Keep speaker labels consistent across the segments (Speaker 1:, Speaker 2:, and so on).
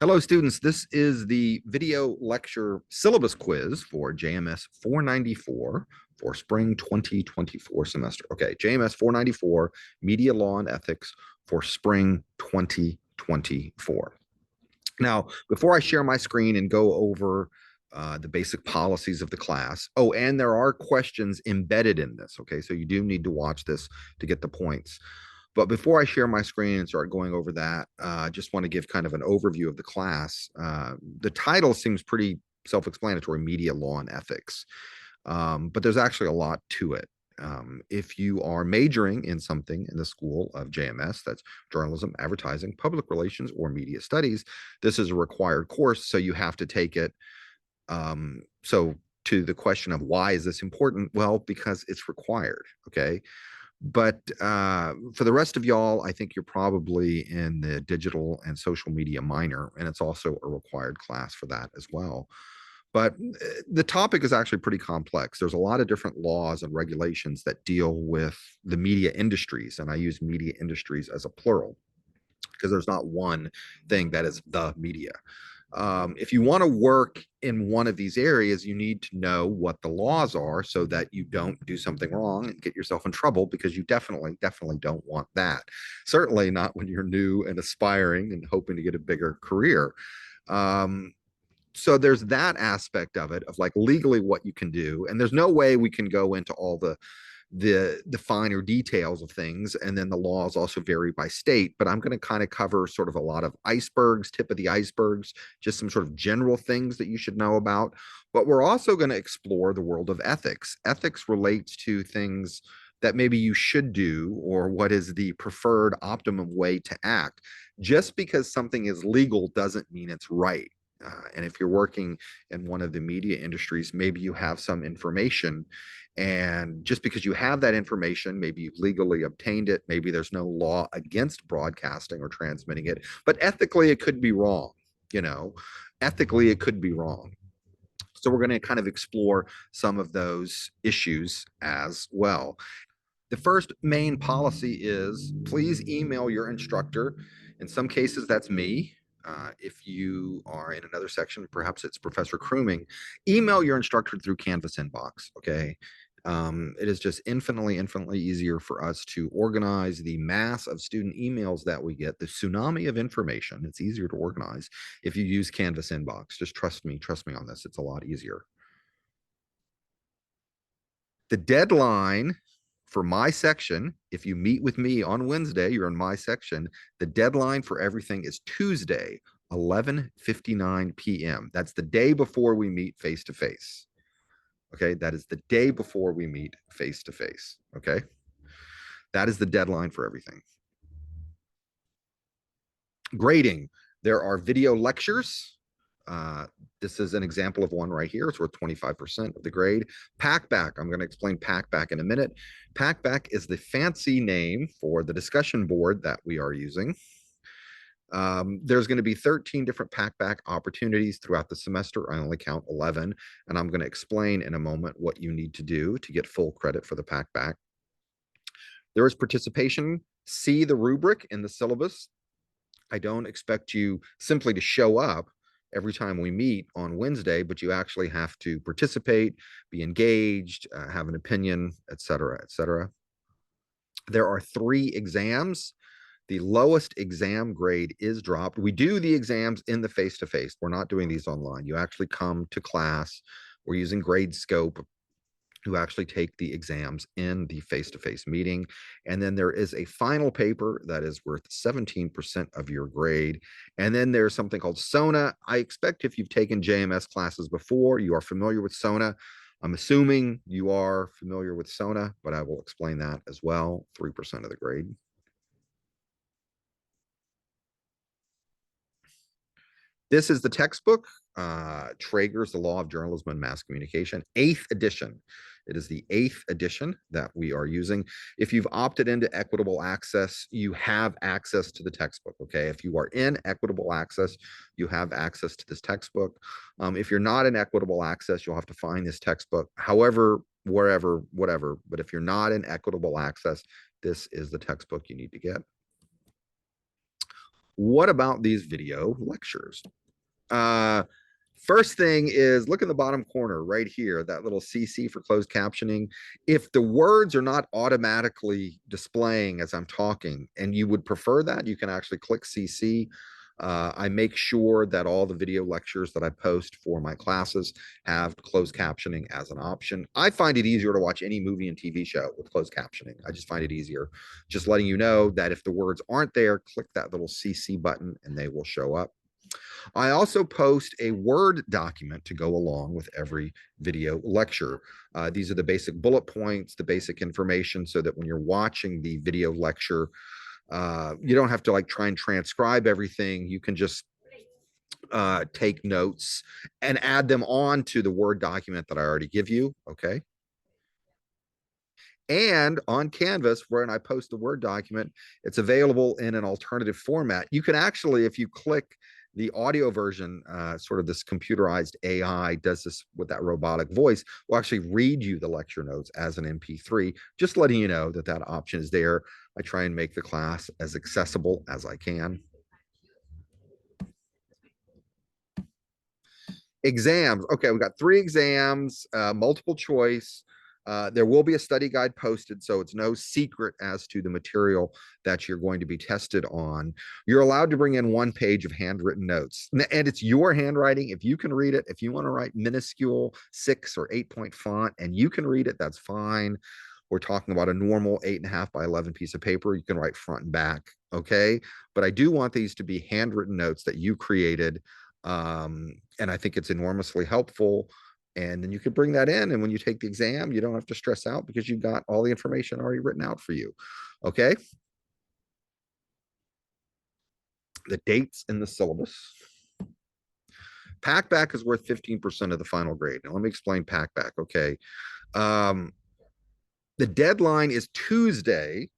Speaker 1: Hello, students. This is the video lecture syllabus quiz for JMS 494 for spring 2024 semester. Okay, JMS 494, Media Law and Ethics for spring 2024. Now, before I share my screen and go over the basic policies of the class, oh, and there are questions embedded in this, okay? So you do need to watch this to get the points. But before I share my screen and start going over that, I just want to give kind of an overview of the class. The title seems pretty self-explanatory, Media Law and Ethics, but there's actually a lot to it. If you are majoring in something in the School of JMS, that's journalism, advertising, public relations, or media studies, this is a required course, so you have to take it. So to the question of why is this important? Well, because it's required, okay? But for the rest of y'all, I think you're probably in the digital and social media minor, and it's also a required class for that as well. But the topic is actually pretty complex. There's a lot of different laws and regulations that deal with the media industries, and I use media industries as a plural because there's not one thing that is the media. If you want to work in one of these areas, you need to know what the laws are so that you don't do something wrong and get yourself in trouble, because you definitely don't want that. Certainly not when you're new and aspiring and hoping to get a bigger career. So there's that aspect of it, of like legally what you can do, and there's no way we can go into all the finer details of things, and then the laws also vary by state. But I'm going to kind of cover sort of a lot of icebergs, tip of the icebergs, just some sort of general things that you should know about. But we're also going to explore the world of ethics. Ethics relates to things that maybe you should do, or what is the preferred optimum way to act. Just because something is legal doesn't mean it's right. And if you're working in one of the media industries, maybe you have some information, and just because you have that information, maybe you've legally obtained it, maybe there's no law against broadcasting or transmitting it, but ethically it could be wrong, you know, ethically it could be wrong. So we're going to kind of explore some of those issues as well. The first main policy is please email your instructor. In some cases, that's me. If you are in another section, perhaps it's Professor Krooming, email your instructor through Canvas inbox, okay? It is just infinitely easier for us to organize the mass of student emails that we get, the tsunami of information. It's easier to organize if you use Canvas inbox. Just trust me on this. It's a lot easier. The deadline for my section, if you meet with me on Wednesday, you're in my section, the deadline for everything is Tuesday, 11:59 p.m. That's the day before we meet face to face. Okay, that is the day before we meet face to face. Okay, that is the deadline for everything. Grading. There are video lectures. This is an example of one right here. It's worth 25% of the grade. Packback. I'm going to explain Packback in a minute. Packback is the fancy name for the discussion board that we are using. There's going to be 13 different Packback opportunities throughout the semester. I only count 11, and I'm going to explain in a moment what you need to do to get full credit for the Packback. There is participation. See the rubric in the syllabus. I don't expect you simply to show up every time we meet on Wednesday, but you actually have to participate, be engaged, have an opinion, etc., etc. There are 3 exams. The lowest exam grade is dropped. We do the exams in the face-to-face. We're not doing these online. You actually come to class. We're using Gradescope, who actually take the exams in the face-to-face meeting. And then there is a final paper that is worth 17% of your grade. And then there's something called SONA. I expect if you've taken JMS classes before, you are familiar with SONA. I'm assuming you are familiar with SONA, but I will explain that as well, 3% of the grade. This is the textbook, Traeger's The Law of Journalism and Mass Communication, 8th edition. It is the 8th edition that we are using. If you've opted into equitable access, you have access to the textbook, okay? If you are in equitable access, you have access to this textbook. If you're not in equitable access, you'll have to find this textbook, however, wherever, whatever. But if you're not in equitable access, this is the textbook you need to get. What about these video lectures? Uh, First thing is look in the bottom corner right here, that little CC for closed captioning. If the words are not automatically displaying as I'm talking, and you would prefer that, you can actually click CC. I make sure that all the video lectures that I post for my classes have closed captioning as an option. I find it easier to watch any movie and TV show with closed captioning. I just find it easier. Just letting you know that if the words aren't there, click that little CC button and they will show up. I also post a Word document to go along with every video lecture. These are the basic bullet points, the basic information, so that when you're watching the video lecture, you don't have to like try and transcribe everything. You can just take notes and add them on to the Word document that I already give you. Okay. And on Canvas, when I post the Word document, it's available in an alternative format. You can actually, if you click the audio version, sort of this computerized AI does this with that robotic voice, will actually read you the lecture notes as an MP3, just letting you know that that option is there. I try and make the class as accessible as I can. Exams. Okay, we got 3 exams, multiple choice. There will be a study guide posted, so it's no secret as to the material that you're going to be tested on. You're allowed to bring in 1 page of handwritten notes, and it's your handwriting. If you can read it, if you want to write minuscule 6 or 8 point font and you can read it, that's fine. We're talking about a normal 8.5 by 11 piece of paper. You can write front and back, okay? But I do want these to be handwritten notes that you created, and I think it's enormously helpful. And then you could bring that in, and when you take the exam, you don't have to stress out because you've got all the information already written out for you. Okay. The dates in the syllabus. Packback is worth 15% of the final grade. Now let me explain packback. Okay. Um, the deadline is Tuesday.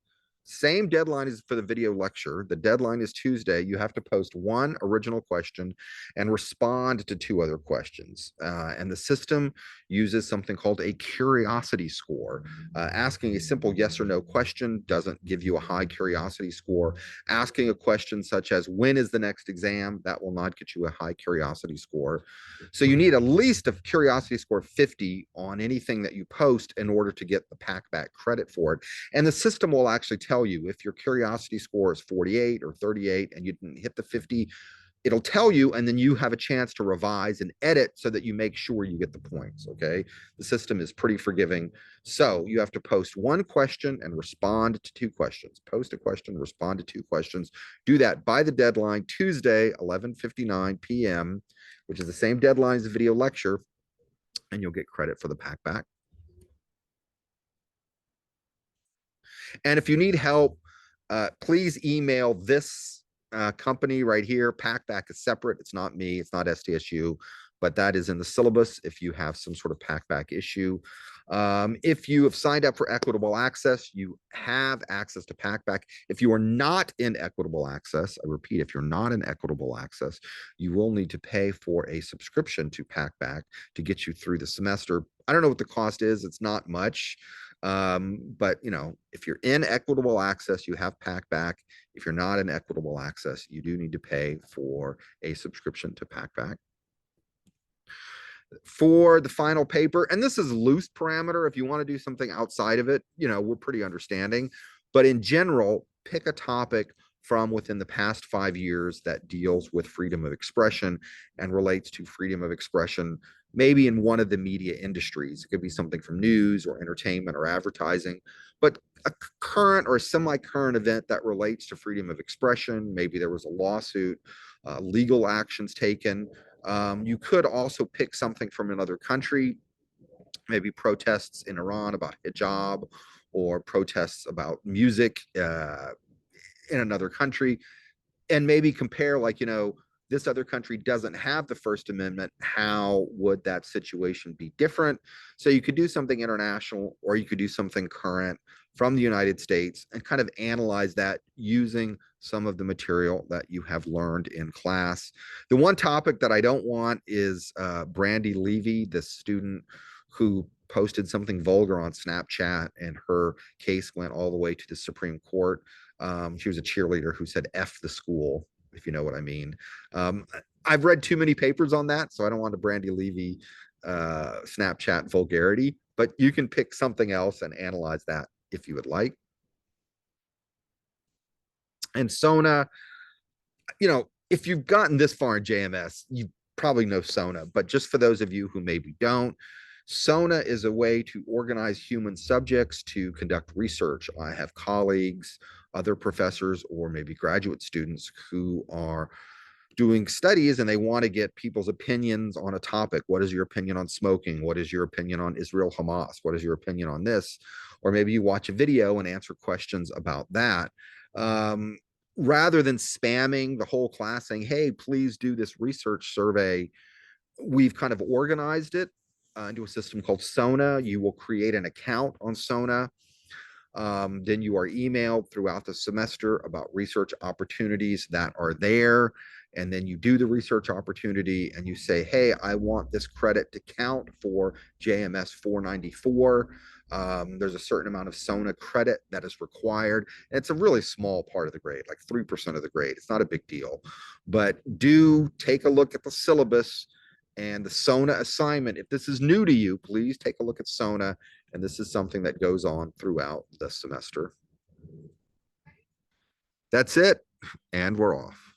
Speaker 1: Same deadline as for the video lecture. The deadline is Tuesday. You have to post 1 original question and respond to 2 other questions. And the system uses something called a curiosity score. Asking a simple yes or no question doesn't give you a high curiosity score. Asking a question such as, when is the next exam? That will not get you a high curiosity score. So you need at least a curiosity score 50 on anything that you post in order to get the packback credit for it. And the system will actually tell you if your curiosity score is 48 or 38 and you didn't hit the 50, it'll tell you, and then you have a chance to revise and edit so that you make sure you get the points. Okay. The system is pretty forgiving. So you have to post 1 question and respond to 2 questions. Post a question, respond to 2 questions. Do that by the deadline, Tuesday, 11:59 p.m., which is the same deadline as the video lecture, and you'll get credit for the packback. And if you need help, please email this company right here. Packback is separate. It's not me. It's not STSU, but that is in the syllabus if you have some sort of packback issue. If you have signed up for equitable access, you have access to packback. If you are not in equitable access, I repeat, if you're not in equitable access, you will need to pay for a subscription to packback to get you through the semester. I don't know what the cost is. It's not much. But you know, if you're in equitable access, you have packback. If you're not in equitable access, you do need to pay for a subscription to packback. For the final paper, and this is loose parameter, if you want to do something outside of it, you know, we're pretty understanding. But in general, pick a topic from within the past 5 years that deals with freedom of expression and relates to freedom of expression, maybe in one of the media industries. It could be something from news or entertainment or advertising, but a current or semi-current event that relates to freedom of expression. Maybe there was a lawsuit, legal actions taken. You could also pick something from another country, maybe protests in Iran about hijab or protests about music in another country, and maybe compare, like, you know, this other country doesn't have the First Amendment. How would that situation be different? So you could do something international, or you could do something current from the United States and kind of analyze that using some of the material that you have learned in class. The one topic that I don't want is Brandy Levy, the student who posted something vulgar on Snapchat, and her case went all the way to the Supreme Court. She was a cheerleader who said F the school. if you know what I mean. Um, I've read too many papers on that, so I don't want to Brandy Levy Snapchat vulgarity, but you can pick something else and analyze that if you would like. And Sona, if you've gotten this far in JMS, you probably know Sona, but just for those of you who maybe don't, Sona is a way to organize human subjects to conduct research. I have colleagues, other professors, or maybe graduate students who are doing studies and they want to get people's opinions on a topic. What is your opinion on smoking? What is your opinion on Israel Hamas? What is your opinion on this? Or maybe you watch a video and answer questions about that. Um, Rather than spamming the whole class saying, hey, please do this research survey, we've kind of organized it into a system called Sona. You will create an account on Sona. Then you are emailed throughout the semester about research opportunities that are there. And then you do the research opportunity and you say, hey, I want this credit to count for JMS 494. There's a certain amount of SONA credit that is required. And it's a really small part of the grade, like 3% of the grade. It's not a big deal. But do take a look at the syllabus and the SONA assignment. If this is new to you, please take a look at SONA. And this is something that goes on throughout the semester. That's it. And we're off.